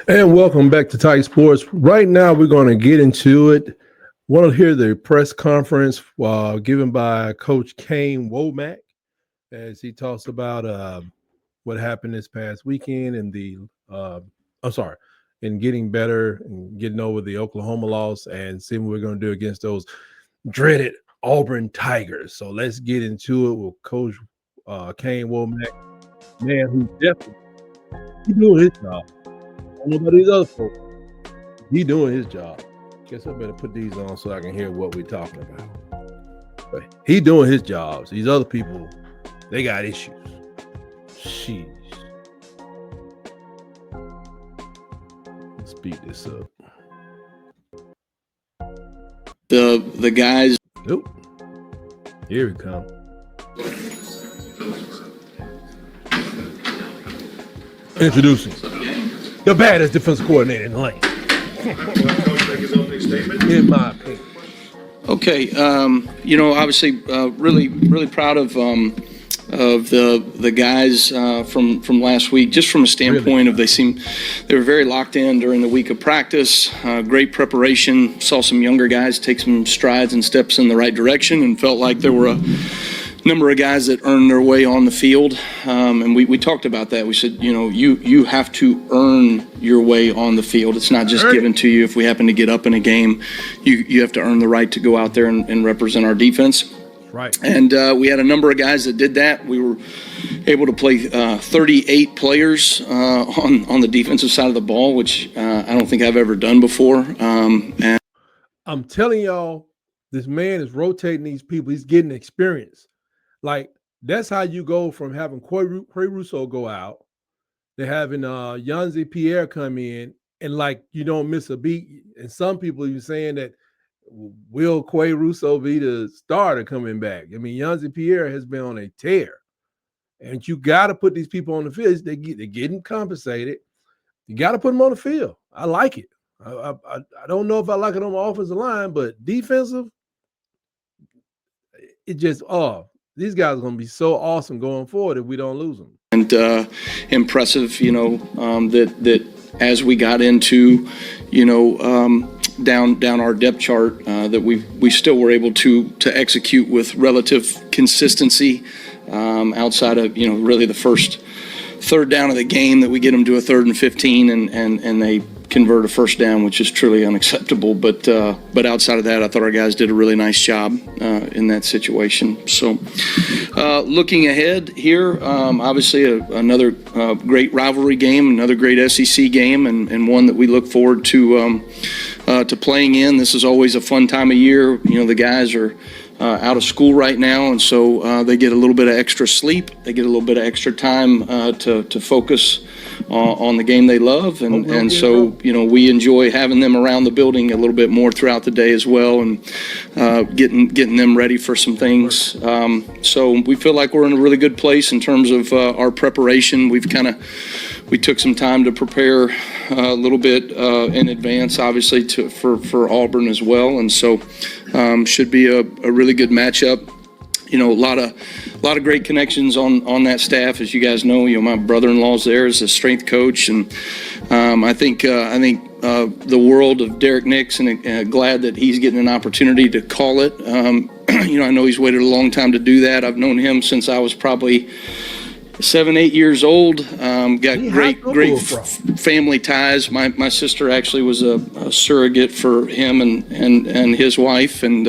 And welcome back to Tight Sports. Right now, we're going to get into it. Want to hear the press conference given by Coach Kane Womack as he talks about what happened this past weekend and in getting better and getting over the Oklahoma loss and seeing what we're going to do against those dreaded Auburn Tigers. So let's get into it with Coach Kane Womack, man, who's definitely doing his job. I don't know about these other folks. He doing his job. Guess I better put these on so I can hear what we're talking about. But he doing his jobs. These other people, they got issues. Sheesh. Let's speed this up. The guys. Nope. Here we come. Introducing the baddest defensive coordinator in the lane. Coach make his opening statement. In my opinion. Okay, obviously, really proud of the guys from last week. Just from a standpoint of they were very locked in during the week of practice. Great preparation. Saw some younger guys take some strides and steps in the right direction, and felt like there were a number of guys that earned their way on the field, and we talked about that. We said, you have to earn your way on the field. It's not just given to you if we happen to get up in a game. You have to earn the right to go out there and represent our defense. Right. And we had a number of guys that did that. We were able to play 38 players on the defensive side of the ball, which I don't think I've ever done before. And I'm telling y'all, this man is rotating these people. He's getting experience. Like, that's how you go from having Quay Russo go out to having Yanzi Pierre come in, and like you don't miss a beat. And some people are saying that will Quay Russo be the starter coming back? I mean, Yanzi Pierre has been on a tear, and you got to put these people on the field. They're getting compensated. You got to put them on the field. I like it. I don't know if I like it on the offensive line, but defensive, it just these guys are going to be so awesome going forward if we don't lose them. And impressive, that as we got into, down our depth chart, that we still were able to execute with relative consistency, outside of really the first third down of the game, that we get them to a 3rd and 15 and they convert a first down, which is truly unacceptable. But outside of that, I thought our guys did a really nice job in that situation. So looking ahead here, obviously another great rivalry game, another great SEC game, and one that we look forward to playing in. This is always a fun time of year. The guys are out of school right now, and so they get a little bit of extra sleep. They get a little bit of extra time to focus on the game they love, and so we enjoy having them around the building a little bit more throughout the day as well, and getting them ready for some things. So we feel like we're in a really good place in terms of our preparation. We took some time to prepare a little bit in advance, obviously, for Auburn as well, and so should be a really good matchup. A lot of great connections on that staff, as you guys know. My brother-in-law's there as a strength coach, and I think the world of Derek Nix, and glad that he's getting an opportunity to call it. I know he's waited a long time to do that. I've known him since I was probably 7-8 years old. Got great family ties. My sister actually was a surrogate for him and his wife, and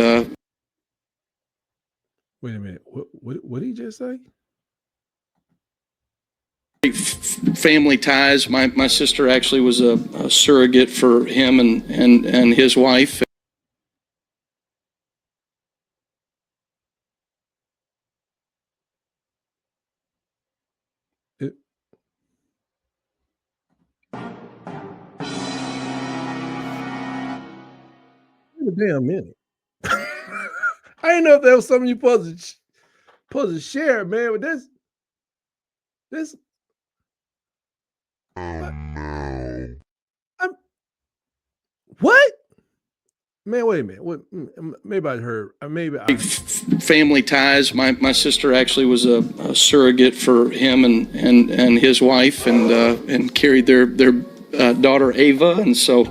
wait a minute. What did he just say? Family ties. My sister actually was a surrogate for him and his wife. Wait a damn minute. I didn't know if that was something you're supposed to share, man. But this. Oh no. What? Man, wait a minute. What? Maybe I heard. Maybe family ties. My sister actually was a surrogate for him and his wife, and carried their daughter Ava, and so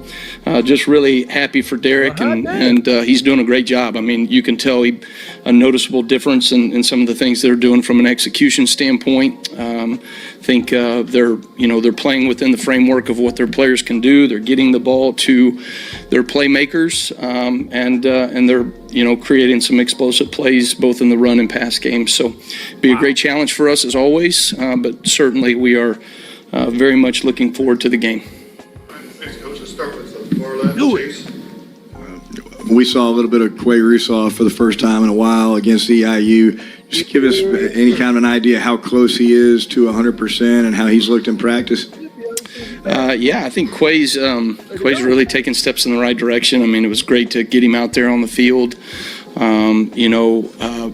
just really happy for Derek, and he's doing a great job. I mean, you can tell a noticeable difference in some of the things they're doing from an execution standpoint. I think they're playing within the framework of what their players can do. They're getting the ball to their playmakers, and they're creating some explosive plays both in the run and pass game. So, be a great challenge for us as always. But certainly we are very much looking forward to the game. Thanks, Coach. Let's start with the far left. Do it. Chase. We saw a little bit of Quay Rusaw for the first time in a while against EIU. Just give us any kind of an idea how close he is to 100% and how he's looked in practice. I think Quay's really taken steps in the right direction. I mean, it was great to get him out there on the field.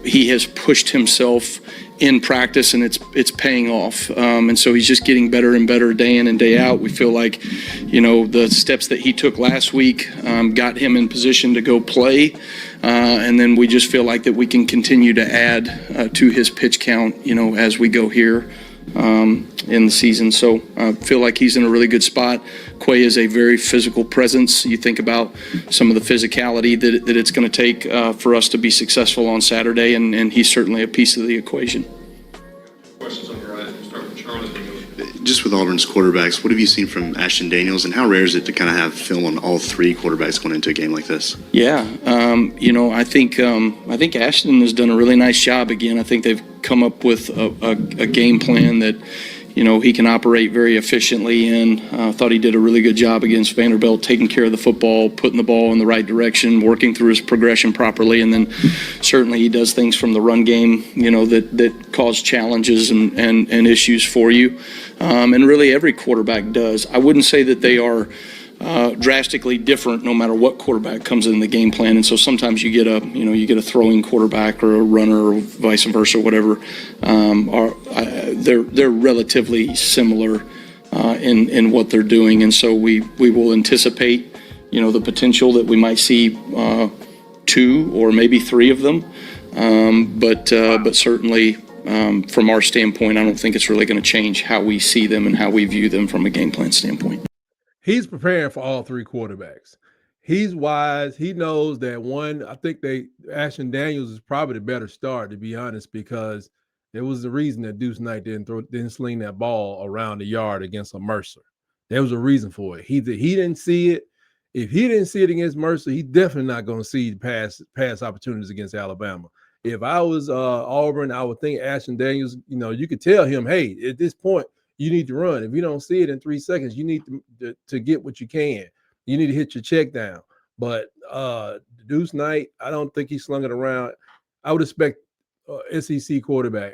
He has pushed himself in practice, and it's paying off. And so he's just getting better and better day in and day out. We feel like, the steps that he took last week got him in position to go play. And then we just feel like that we can continue to add to his pitch count, as we go here in the season. So I feel like he's in a really good spot. Quay is a very physical presence. You think about some of the physicality that it's going to take for us to be successful on Saturday, and he's certainly a piece of the equation. Questions on the right. We'll start with Charlie. Just with Auburn's quarterbacks, what have you seen from Ashton Daniels, and how rare is it to kind of have film on all three quarterbacks going into a game like this? Yeah, I think Ashton has done a really nice job. Again, I think they've come up with a game plan that he can operate very efficiently in. Thought he did a really good job against Vanderbilt, taking care of the football, putting the ball in the right direction, working through his progression properly, and then certainly he does things from the run game, that cause challenges and issues for you. And really every quarterback does. I wouldn't say that they are drastically different no matter what quarterback comes in the game plan, and so sometimes you get a throwing quarterback or a runner or vice versa, whatever. They're relatively similar in what they're doing, and so we will anticipate the potential that we might see 2 or maybe 3 of them, but certainly from our standpoint, I don't think it's really going to change how we see them and how we view them from a game plan standpoint. He's preparing for all 3 quarterbacks. He's wise. He knows that I think Ashton Daniels is probably the better start, to be honest, because there was a reason that Deuce Knight didn't sling that ball around the yard against a Mercer. There was a reason for it. He didn't see it. If he didn't see it against Mercer, he's definitely not going to see pass opportunities against Alabama. If I was Auburn, I would think Ashton Daniels, you could tell him, hey, at this point, you need to run. If you don't see it in 3 seconds, you need to get what you can. You need to hit your check down. But Deuce Knight, I don't think he slung it around. I would expect SEC quarterback,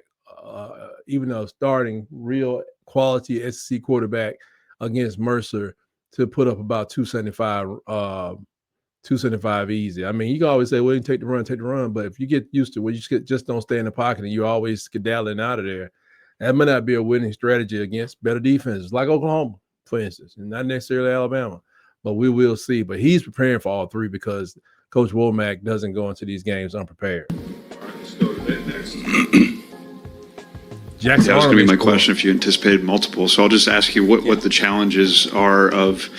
even though starting real quality SEC quarterback against Mercer, to put up about 275 easy. I mean, you can always say, well, you take the run. But if you get used to it, you just don't stay in the pocket and you're always skedaddling out of there, that may not be a winning strategy against better defenses like Oklahoma, for instance, and not necessarily Alabama. But we will see. But he's preparing for all 3 because Coach Womack doesn't go into these games unprepared. All right, let's go to that next. Jackson, that was going to be my question if you anticipated multiple. So I'll just ask you what the challenges are of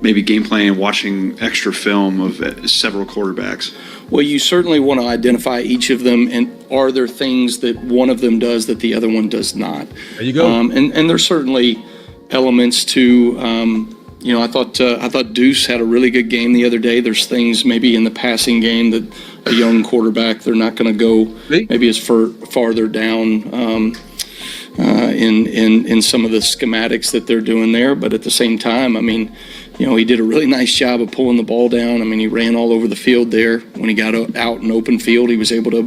maybe game planning and watching extra film of several quarterbacks. Well, you certainly want to identify each of them, and are there things that one of them does that the other one does not? There you go. And there's certainly elements to, I thought Deuce had a really good game the other day. There's things maybe in the passing game that a young quarterback, they're not going to go maybe as farther down in some of the schematics that they're doing there. But at the same time, I mean, he did a really nice job of pulling the ball down. I mean, he ran all over the field there. When he got out in open field, he was able to,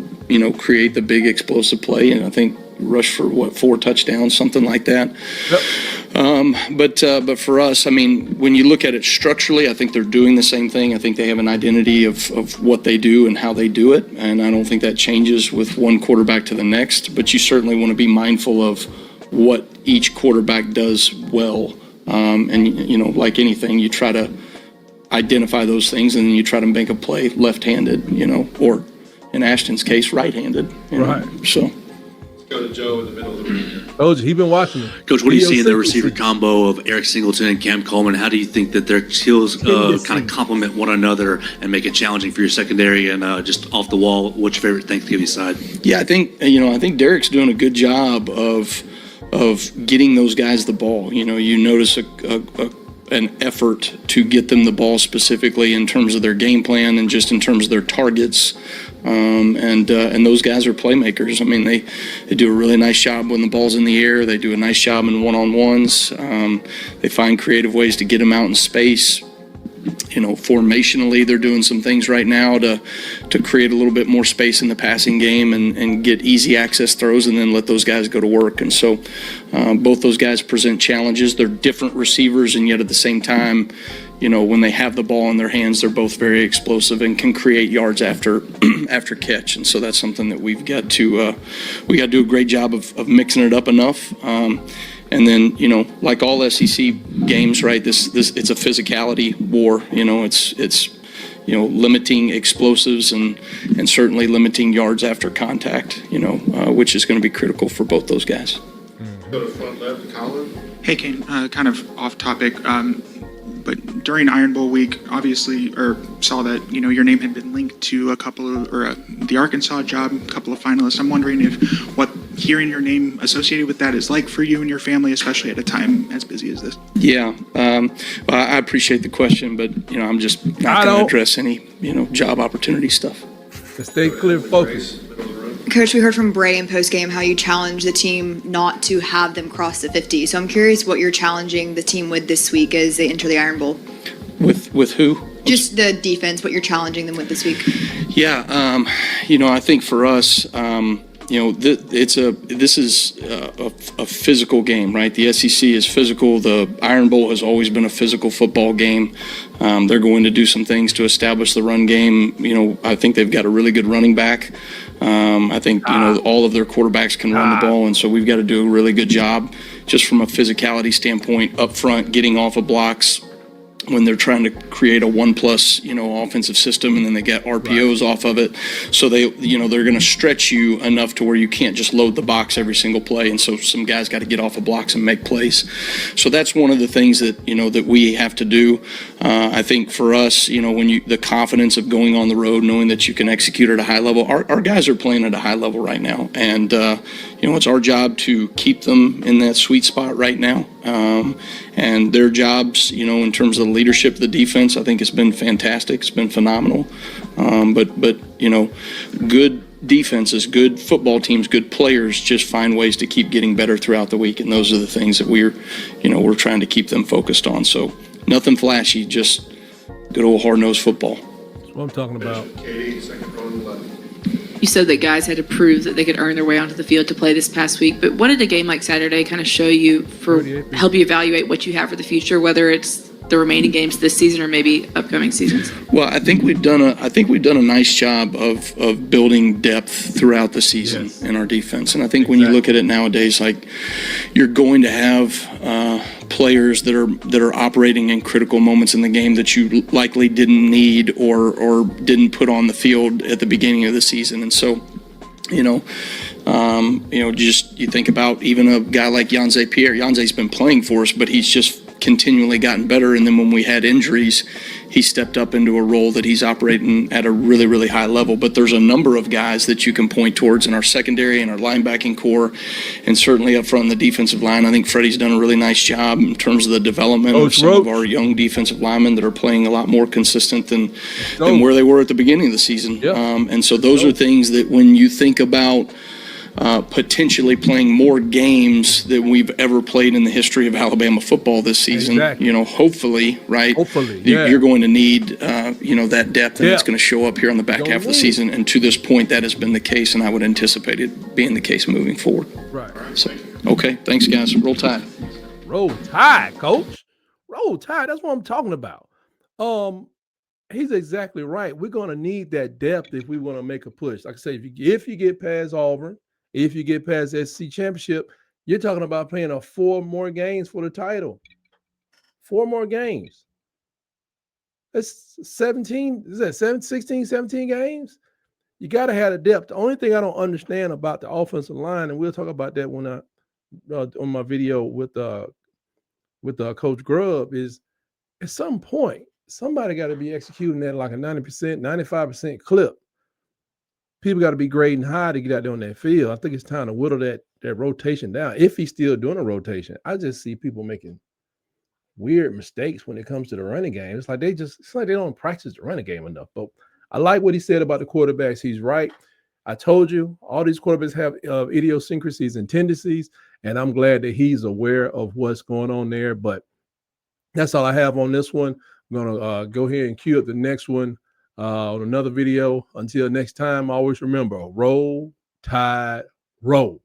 create the big explosive play. And I think rushed for 4 touchdowns, something like that. Yep. But for us, I mean, when you look at it structurally, I think they're doing the same thing. I think they have an identity of what they do and how they do it. And I don't think that changes with one quarterback to the next. But you certainly want to be mindful of what each quarterback does well. And, like anything, you try to identify those things and then you try to make a play left-handed, or in Ashton's case, right-handed. Right. So. Let's go to Joe in the middle of the room here. Told you, he been watching them. Coach, what do you see in the Idiosyncrasy. receiver combo of Eric Singleton and Cam Coleman? How do you think that their skills kind of complement one another and make it challenging for your secondary and just off the wall? What's your favorite Thanksgiving side? Yeah, I think Derek's doing a good job of getting those guys the ball. You notice an effort to get them the ball specifically in terms of their game plan and just in terms of their targets. And those guys are playmakers. I mean, they do a really nice job when the ball's in the air. They do a nice job in one-on-ones. They find creative ways to get them out in space. Formationally, they're doing some things right now to create a little bit more space in the passing game and get easy access throws and then let those guys go to work. And so both those guys present challenges. They're different receivers, and yet at the same time, when they have the ball in their hands, they're both very explosive and can create yards after catch. And so that's something that we've got to do a great job of mixing it up enough. And then, like all SEC games, right? This it's a physicality war. It's limiting explosives and certainly limiting yards after contact. Which is going to be critical for both those guys. Go to front left, Colin. Hey, Kane, kind of off topic, but during Iron Bowl week, obviously, saw that, your name had been linked to a couple of, the Arkansas job, a couple of finalists. I'm wondering what hearing your name associated with that is like for you and your family, especially at a time as busy as this. Yeah, well, I appreciate the question, but, I'm just not going to address any, job opportunity stuff. Stay clear, focus. Coach, we heard from Bray in postgame how you challenged the team not to have them cross the 50. So I'm curious what you're challenging the team with this week as they enter the Iron Bowl. With who? Just the defense, what you're challenging them with this week. Yeah, I think for us, this is a physical game, right? The SEC is physical. The Iron Bowl has always been a physical football game. They're going to do some things to establish the run game. I think they've got a really good running back. I think, all of their quarterbacks can run the ball, and so we've got to do a really good job just from a physicality standpoint up front, getting off of blocks when they're trying to create a 1+ offensive system, and then they get RPOs off of it. So they're going to stretch you enough to where you can't just load the box every single play. And so some guys got to get off of blocks and make plays. So that's one of the things that, that we have to do. I think for us, when the confidence of going on the road, knowing that you can execute at a high level, our guys are playing at a high level right now. And, it's our job to keep them in that sweet spot right now. And their jobs, in terms of the leadership of the defense, I think it's been fantastic. It's been phenomenal. But good defenses, good football teams, good players just find ways to keep getting better throughout the week. And those are the things that we're trying to keep them focused on. So nothing flashy, just good old hard-nosed football. That's what I'm talking about. Katie, second row on the left. You said that guys had to prove that they could earn their way onto the field to play this past week, but what did a game like Saturday kind of show you help you evaluate what you have for the future, whether it's the remaining games this season or maybe upcoming seasons? Well, I think we've done a nice job of building depth throughout the season in our defense. And I think when you look at it nowadays, like you're going to have players that are operating in critical moments in the game that you likely didn't need or didn't put on the field at the beginning of the season. And so, just you think about even a guy like Yanze Pierre. Yanze's been playing for us, but he's just continually gotten better. And then when we had injuries, he stepped up into a role that he's operating at a really, really high level. But there's a number of guys that you can point towards in our secondary and our linebacking core, and certainly up front in the defensive line. I think Freddie's done a really nice job in terms of the development of some of our young defensive linemen that are playing a lot more consistent than where they were at the beginning of the season. And so those are things that when you think about potentially playing more games than we've ever played in the history of Alabama football this season. Hopefully, right? You're going to need, that depth, and it's going to show up here on the back half of the season. And to this point, that has been the case, and I would anticipate it being the case moving forward. Right. So, okay, thanks, guys. Roll Tide. Roll Tide, Coach. Roll Tide. That's what I'm talking about. He's exactly right. We're going to need that depth if we want to make a push. Like I say, if you get past Auburn, if you get past the SEC championship, you're talking about playing 4 more games for the title. 4 more games. That's 17. Is that 16, 17 games? You got to have the depth. The only thing I don't understand about the offensive line, and we'll talk about that when on my video with Coach Grubb is at some point somebody got to be executing at like a 90%, 95% clip. People got to be grading high to get out there on that field. I think it's time to whittle that rotation down. If he's still doing a rotation, I just see people making weird mistakes when it comes to the running game. It's like they don't practice the running game enough. But I like what he said about the quarterbacks. He's right. I told you all these quarterbacks have idiosyncrasies and tendencies, and I'm glad that he's aware of what's going on there. But that's all I have on this one. I'm gonna go ahead and queue up the next one on another video. Until next time, always remember: roll, tide, roll.